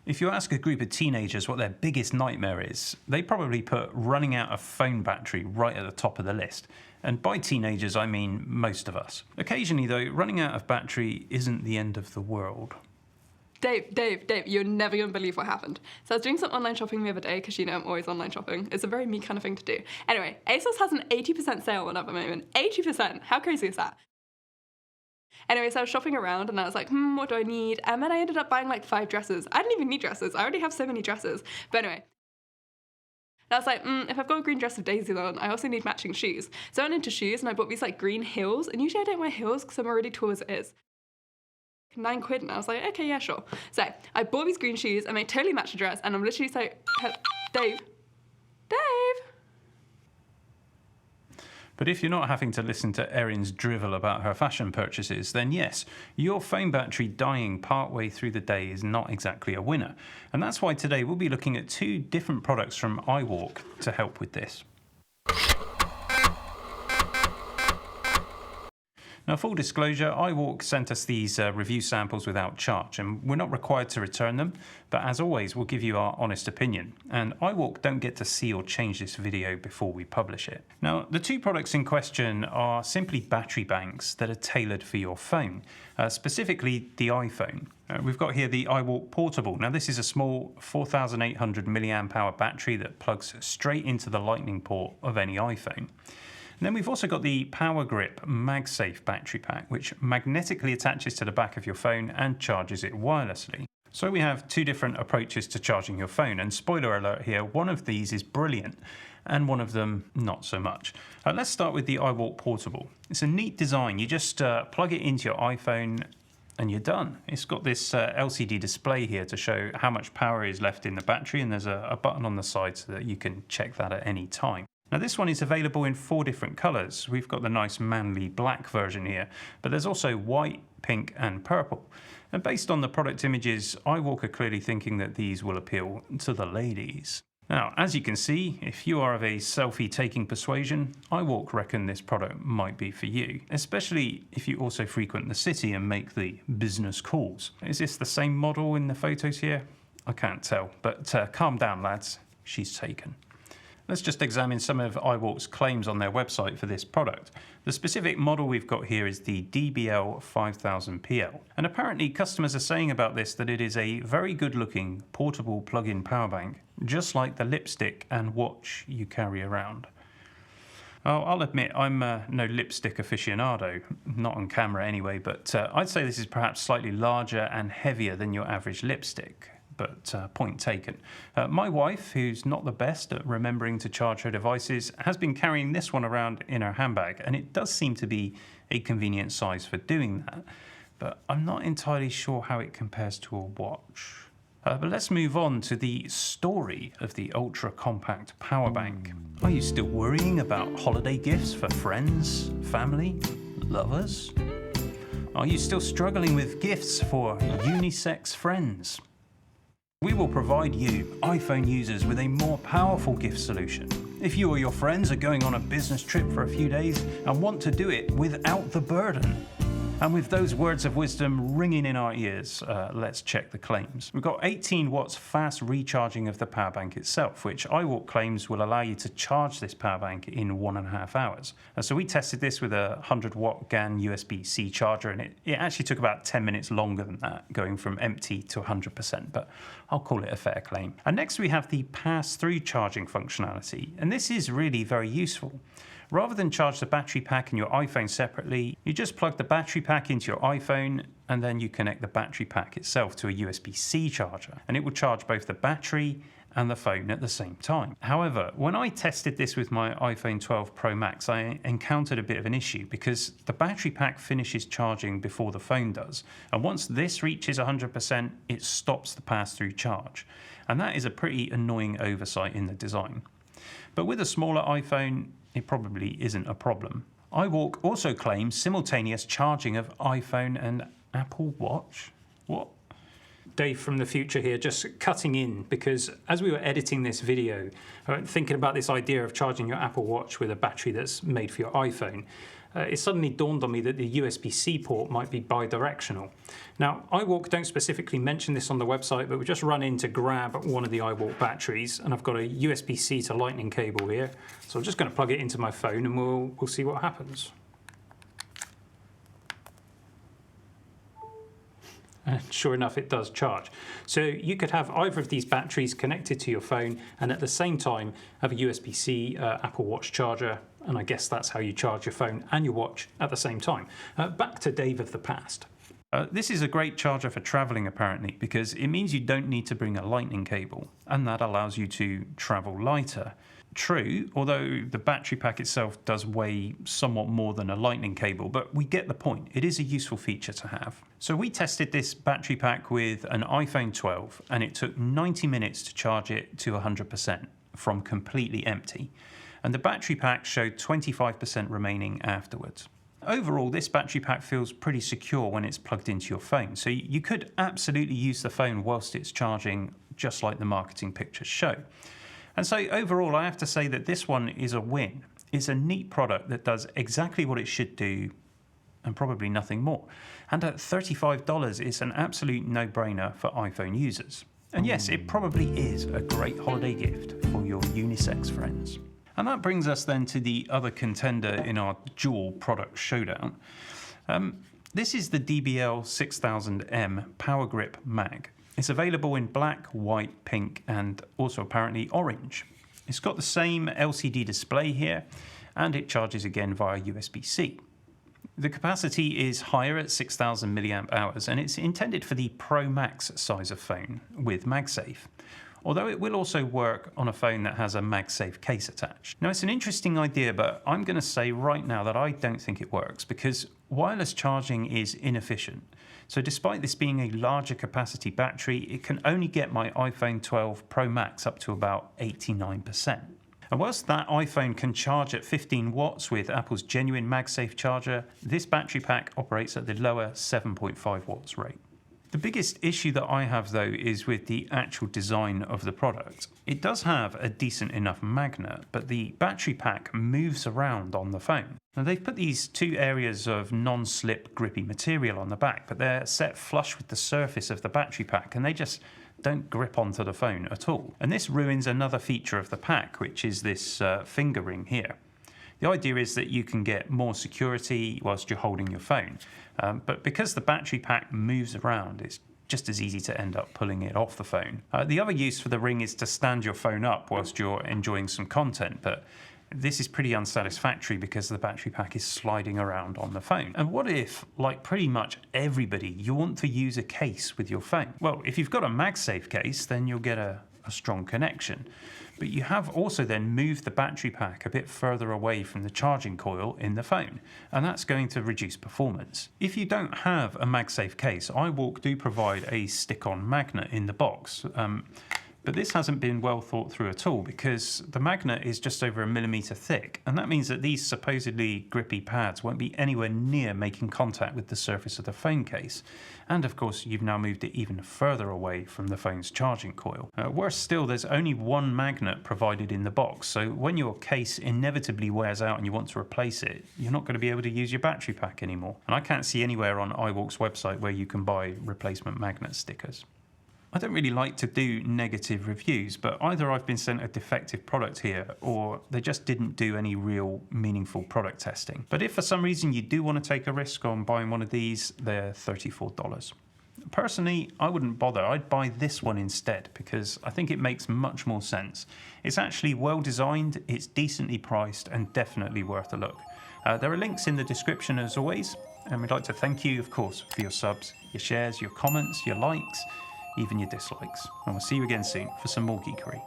If you ask a group of teenagers what their biggest nightmare is, they probably put running out of phone battery right at the top of the list. And by teenagers, I mean most of us. Occasionally though, running out of battery isn't the end of the world. Dave, you're never going to believe what happened. So I was doing some online shopping the other day, because you know I'm always online shopping. It's a very me kind of thing to do. Anyway, ASOS has an 80% sale on at the moment. 80%! How crazy is that? Anyway, so I was shopping around and I was like, what do I need? And then I ended up buying like 5 dresses. I didn't even need dresses. I already have so many dresses. But anyway. And I was like, if I've got a green dress with daisies on, I also need matching shoes. So I went into shoes and I bought these like green heels. And usually I don't wear heels because I'm already tall as it is. £9 and I was like, okay, yeah, sure. So I bought these green shoes and they totally match the dress. And I'm literally like, Dave. But if you're not having to listen to Erin's drivel about her fashion purchases, then yes, your phone battery dying partway through the day is not exactly a winner. And that's why today we'll be looking at 2 different products from iWalk to help with this. Now, full disclosure, iWalk sent us these review samples without charge, and we're not required to return them, but as always, we'll give you our honest opinion. And iWalk don't get to see or change this video before we publish it. Now, the 2 products in question are simply battery banks that are tailored for your phone, specifically the iPhone. We've got here the iWalk Portable. Now, this is a small 4,800 milliamp hour battery that plugs straight into the lightning port of any iPhone. And then we've also got the PowerGrip MagSafe battery pack, which magnetically attaches to the back of your phone and charges it wirelessly. So we have 2 different approaches to charging your phone, and spoiler alert here, one of these is brilliant and one of them not so much. Let's start with the iWalk Portable. It's a neat design. You just plug it into your iPhone and you're done. It's got this LCD display here to show how much power is left in the battery, and there's a button on the side so that you can check that at any time. Now, this one is available in 4 different colours. We've got the nice manly black version here, but there's also white, pink and purple. And based on the product images, iWalk are clearly thinking that these will appeal to the ladies. Now, as you can see, if you are of a selfie-taking persuasion, iWalk reckon this product might be for you, especially if you also frequent the city and make the business calls. Is this the same model in the photos here? I can't tell, but calm down, lads. She's taken. Let's just examine some of iWalk's claims on their website for this product. The specific model we've got here is the DBL 5000PL. And apparently customers are saying about this that it is a very good looking portable plug-in power bank, just like the lipstick and watch you carry around. I'll admit I'm no lipstick aficionado, not on camera anyway, but I'd say this is perhaps slightly larger and heavier than your average lipstick. But point taken. My wife, who's not the best at remembering to charge her devices, has been carrying this one around in her handbag, and it does seem to be a convenient size for doing that. But I'm not entirely sure how it compares to a watch. But let's move on to the story of the ultra-compact power bank. Are you still worrying about holiday gifts for friends, family, lovers? Are you still struggling with gifts for unisex friends? We will provide you, iPhone users, with a more powerful gift solution. If you or your friends are going on a business trip for a few days and want to do it without the burden. And with those words of wisdom ringing in our ears, let's check the claims. We've got 18 watts fast recharging of the power bank itself, which iWalk claims will allow you to charge this power bank in 1.5 hours. So we tested this with a 100-watt GAN USB-C charger, and it actually took about 10 minutes longer than that, going from empty to 100%, but I'll call it a fair claim. And next we have the pass-through charging functionality, and this is really very useful. Rather than charge the battery pack and your iPhone separately, you just plug the battery pack into your iPhone and then you connect the battery pack itself to a USB-C charger, and it will charge both the battery and the phone at the same time. However, when I tested this with my iPhone 12 Pro Max, I encountered a bit of an issue because the battery pack finishes charging before the phone does, and once this reaches 100%, it stops the pass-through charge, and that is a pretty annoying oversight in the design. But with a smaller iPhone, it probably isn't a problem. iWalk also claims simultaneous charging of iPhone and Apple Watch. What? Dave from the future here, just cutting in, because as we were editing this video, thinking about this idea of charging your Apple Watch with a battery that's made for your iPhone, it suddenly dawned on me that the USB-C port might be bi-directional. Now, iWalk don't specifically mention this on the website, but we just run in to grab one of the iWalk batteries, and I've got a USB-C to Lightning cable here. So I'm just going to plug it into my phone and we'll see what happens. And sure enough, it does charge. So you could have either of these batteries connected to your phone and at the same time have a USB-C Apple Watch charger, and I guess that's how you charge your phone and your watch at the same time. Back to Dave of the past. This is a great charger for traveling apparently, because it means you don't need to bring a lightning cable, and that allows you to travel lighter. True, although the battery pack itself does weigh somewhat more than a lightning cable, but we get the point. It is a useful feature to have. So we tested this battery pack with an iPhone 12, and it took 90 minutes to charge it to 100% from completely empty. And the battery pack showed 25% remaining afterwards. Overall, this battery pack feels pretty secure when it's plugged into your phone, so you could absolutely use the phone whilst it's charging, just like the marketing pictures show. And so overall, I have to say that this one is a win. It's a neat product that does exactly what it should do and probably nothing more. And at $35, it's an absolute no-brainer for iPhone users. And yes, it probably is a great holiday gift for your unisex friends. And that brings us then to the other contender in our dual product showdown. This is the DBL 6000M PowerGrip Mag. It's available in black, white, pink, and also apparently orange. It's got the same LCD display here, and it charges again via USB-C. The capacity is higher at 6000 milliamp hours, and it's intended for the Pro Max size of phone with MagSafe, although it will also work on a phone that has a MagSafe case attached. Now, it's an interesting idea, but I'm going to say right now that I don't think it works, because wireless charging is inefficient. So despite this being a larger capacity battery, it can only get my iPhone 12 Pro Max up to about 89%. And whilst that iPhone can charge at 15 watts with Apple's genuine MagSafe charger, this battery pack operates at the lower 7.5 watts rate. The biggest issue that I have though is with the actual design of the product. It does have a decent enough magnet, but the battery pack moves around on the phone. Now they've put these two areas of non-slip grippy material on the back, but they're set flush with the surface of the battery pack, and they just don't grip onto the phone at all. And this ruins another feature of the pack, which is this finger ring here. The idea is that you can get more security whilst you're holding your phone, but because the battery pack moves around, it's just as easy to end up pulling it off the phone. The other use for the ring is to stand your phone up whilst you're enjoying some content, but this is pretty unsatisfactory because the battery pack is sliding around on the phone. And what if, like pretty much everybody, you want to use a case with your phone? Well, if you've got a MagSafe case, then you'll get a strong connection. But you have also then moved the battery pack a bit further away from the charging coil in the phone, and that's going to reduce performance. If you don't have a MagSafe case, iWalk do provide a stick-on magnet in the box. But this hasn't been well thought through at all, because the magnet is just over 1 millimeter thick, and that means that these supposedly grippy pads won't be anywhere near making contact with the surface of the phone case. And of course, you've now moved it even further away from the phone's charging coil. Worse still, there's only one magnet provided in the box, so when your case inevitably wears out and you want to replace it, you're not going to be able to use your battery pack anymore. And I can't see anywhere on iWalk's website where you can buy replacement magnet stickers. I don't really like to do negative reviews, but either I've been sent a defective product here, or they just didn't do any real meaningful product testing. But if for some reason you do want to take a risk on buying one of these, they're $34. Personally, I wouldn't bother. I'd buy this one instead, because I think it makes much more sense. It's actually well designed, it's decently priced, and definitely worth a look. There are links in the description as always, and we'd like to thank you, of course, for your subs, your shares, your comments, your likes, even your dislikes. And we'll see you again soon for some more geekery.